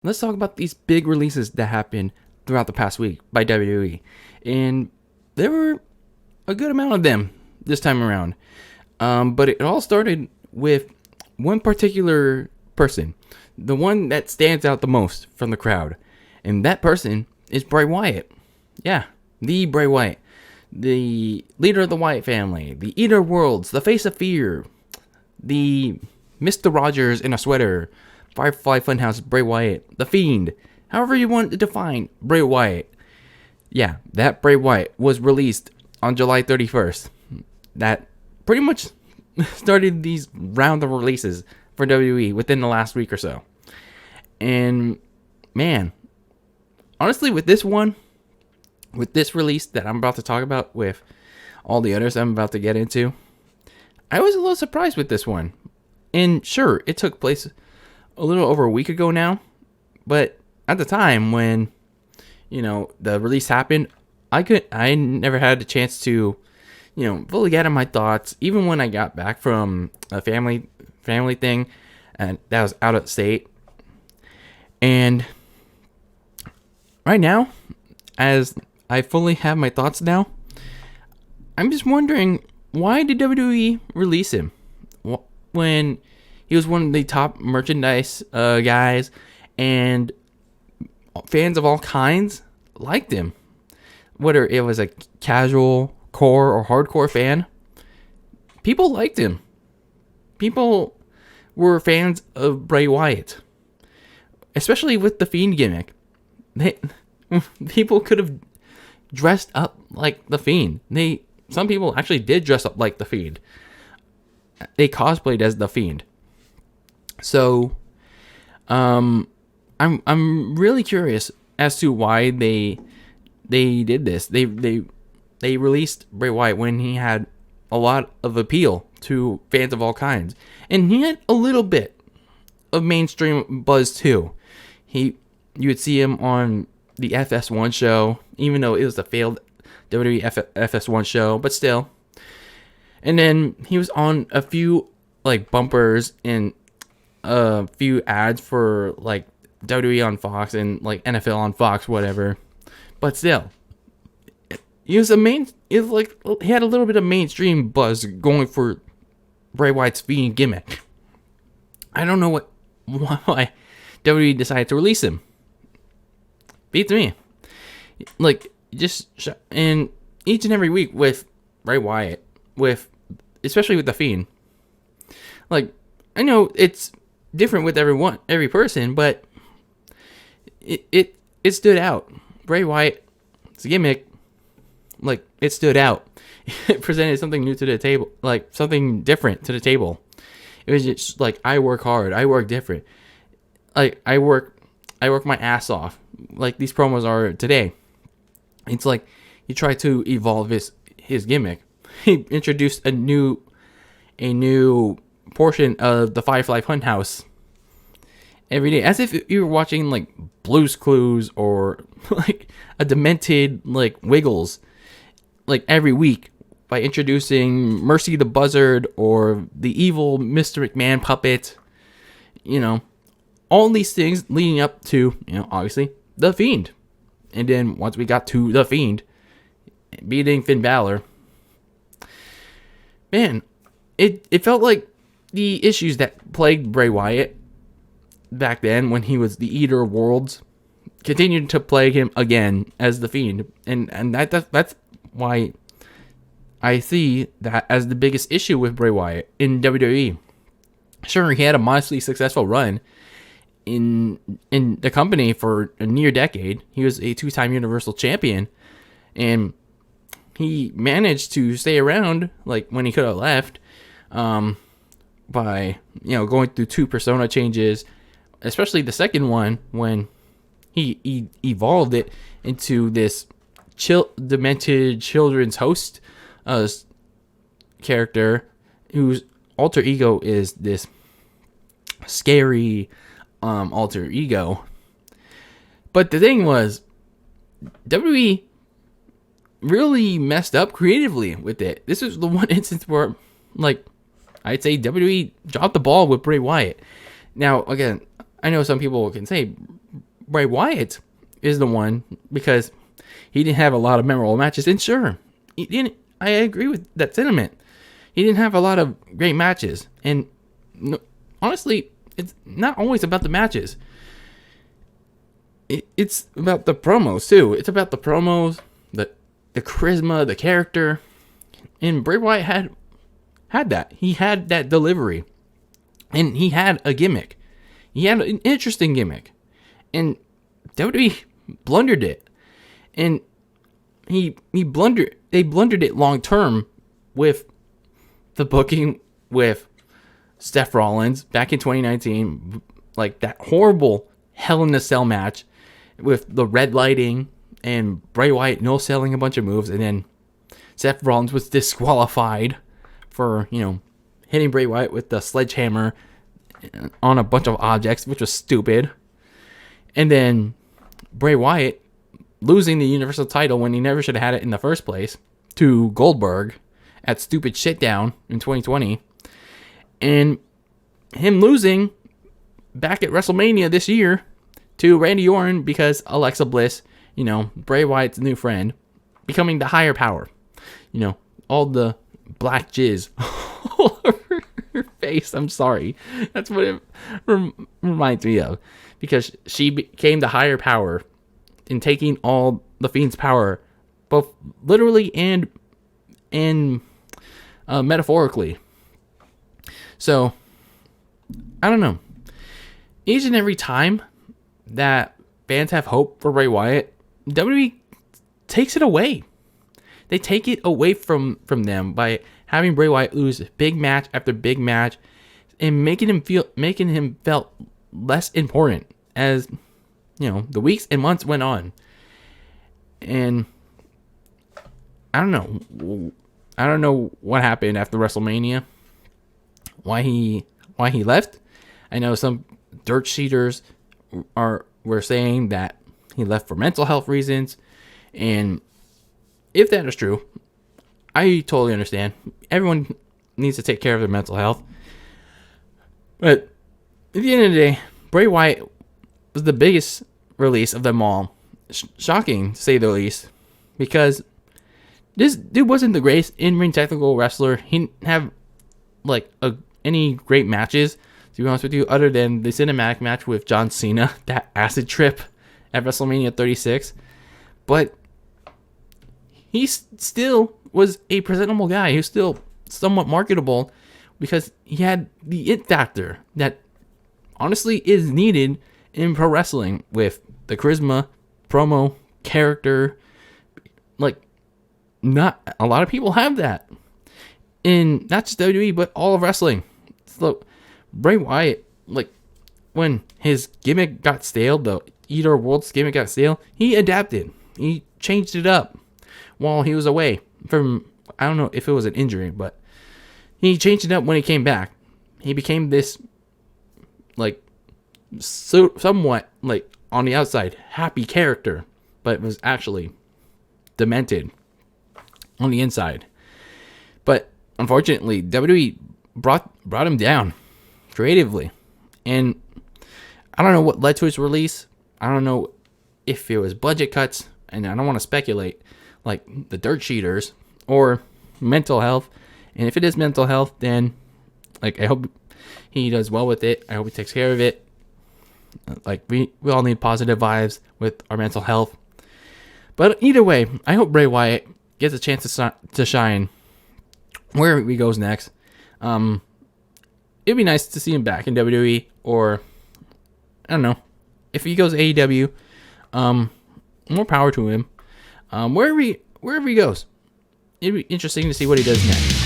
let's talk about these big releases that happened throughout the past week by WWE. And there were a good amount of them this time around. But it all started with one particular person, the one that stands out the most from the crowd. And that person is Bray Wyatt. Yeah, the Bray Wyatt. The leader of the Wyatt family, the Eater of Worlds, the Face of Fear, the Mr. Rogers in a sweater, Firefly Funhouse Bray Wyatt, the Fiend, however you want to define Bray Wyatt. Yeah, that Bray Wyatt was released on July 31st. That pretty much started these round of releases for WWE within the last week or so. And man, honestly, with this release that I'm about to talk about, with all the others I'm about to get into, I was a little surprised with this one. And sure, it took place a little over a week ago now, but at the time when, the release happened, I never had the chance to, fully get in my thoughts, even when I got back from a family thing, and that was out of state. And right now, as I fully have my thoughts now, I'm just wondering, why did WWE release him when he was one of the top merchandise guys, and fans of all kinds liked him? Whether it was a casual, core, or hardcore fan, people liked him. People were fans of Bray Wyatt, especially with the Fiend gimmick. People could have dressed up like the Fiend. Some people actually did dress up like the Fiend. They cosplayed as the Fiend. So, I'm really curious as to why they did this. They released Bray Wyatt when he had a lot of appeal to fans of all kinds, and he had a little bit of mainstream buzz too. You would see him on the FS1 show, even though it was a failed WWE FS1 show, but still. And then he was on a few bumpers and a few ads for WWE on Fox and NFL on Fox, whatever. But still, he was he had a little bit of mainstream buzz going for Bray Wyatt's Fiend gimmick. I don't know why WWE decided to release him. Beats me. In each and every week with Bray Wyatt, especially with the Fiend. I know it's different with every person, but it stood out. Bray Wyatt's gimmick, it stood out. It presented something new to the table, something different to the table. It was just I work hard, I work different. I work my ass off, these promos are today. It's he tried to evolve his gimmick. He introduced a new portion of the Firefly Funhouse every day, as if you were watching Blue's Clues or a demented Wiggles, every week, by introducing Mercy the Buzzard or the evil Mr. McMahon puppet. All these things leading up to, obviously, the Fiend. And then once we got to the Fiend beating Finn Balor, man, it felt like the issues that plagued Bray Wyatt back then, when he was the Eater of Worlds, continued to plague him again as the Fiend. And that's why I see that as the biggest issue with Bray Wyatt in WWE. Sure, he had a modestly successful run in the company for a near decade. He was a 2-time Universal Champion, and he managed to stay around when he could have left, by going through 2 persona changes, especially the second one when he evolved it into this demented children's host character whose alter ego is this scary alter ego. But the thing was, WWE really messed up creatively with it. This was the one instance where, I'd say WWE dropped the ball with Bray Wyatt. Now, again, I know some people can say Bray Wyatt is the one because he didn't have a lot of memorable matches, and sure, he didn't. I agree with that sentiment. He didn't have a lot of great matches, and honestly, it's not always about the matches. It's about the promos too. It's about the promos, the charisma, the character, and Bray Wyatt had that. He had that delivery, and he had a gimmick. He had an interesting gimmick, and WWE blundered it, and he blundered. They blundered it long term with the booking with Seth Rollins back in 2019, like that horrible Hell in a Cell match with the red lighting and Bray Wyatt no selling a bunch of moves, and then Seth Rollins was disqualified for hitting Bray Wyatt with the sledgehammer on a bunch of objects, which was stupid. And then Bray Wyatt losing the Universal title when he never should have had it in the first place to Goldberg at Stupid Shitdown in 2020. And him losing back at WrestleMania this year to Randy Orton because Alexa Bliss, Bray Wyatt's new friend, becoming the higher power. All the black jizz all over her face. I'm sorry. That's what it reminds me of. Because she became the higher power in taking all the Fiend's power, both literally and metaphorically. So, I don't know. Each and every time that fans have hope for Bray Wyatt, WWE takes it away. They take it away from them by having Bray Wyatt lose big match after big match and making him felt less important as the weeks and months went on. And I don't know what happened after WrestleMania. Why he left? I know some dirt sheeters were saying that he left for mental health reasons, and if that is true, I totally understand. Everyone needs to take care of their mental health. But at the end of the day, Bray Wyatt was the biggest release of them all. Shocking, to say the least, because this dude wasn't the greatest in-ring technical wrestler. He didn't have any great matches, to be honest with you, other than the cinematic match with John Cena, that acid trip at WrestleMania 36. But he still was a presentable guy. He was still somewhat marketable because he had the it factor that honestly is needed in pro wrestling, with the charisma, promo, character. Not a lot of people have that in not just WWE but all of wrestling. So Bray Wyatt, when his gimmick got stale, the Eater World's gimmick got stale, he adapted. He changed it up while he was away from, I don't know if it was an injury, but he changed it up when he came back. He became this somewhat on the outside happy character, but it was actually demented on the inside. But unfortunately, WWE brought him down creatively, and I don't know what led to his release. I don't know if it was budget cuts, and I don't want to speculate, like the dirt sheeters, or mental health. And if it is mental health, then I hope he does well with it. I hope he takes care of it. We all need positive vibes with our mental health. But either way, I hope Bray Wyatt gets a chance to shine wherever he goes next. It'd be nice to see him back in WWE, or I don't know, if he goes AEW, more power to him. Wherever he goes, it'd be interesting to see what he does next.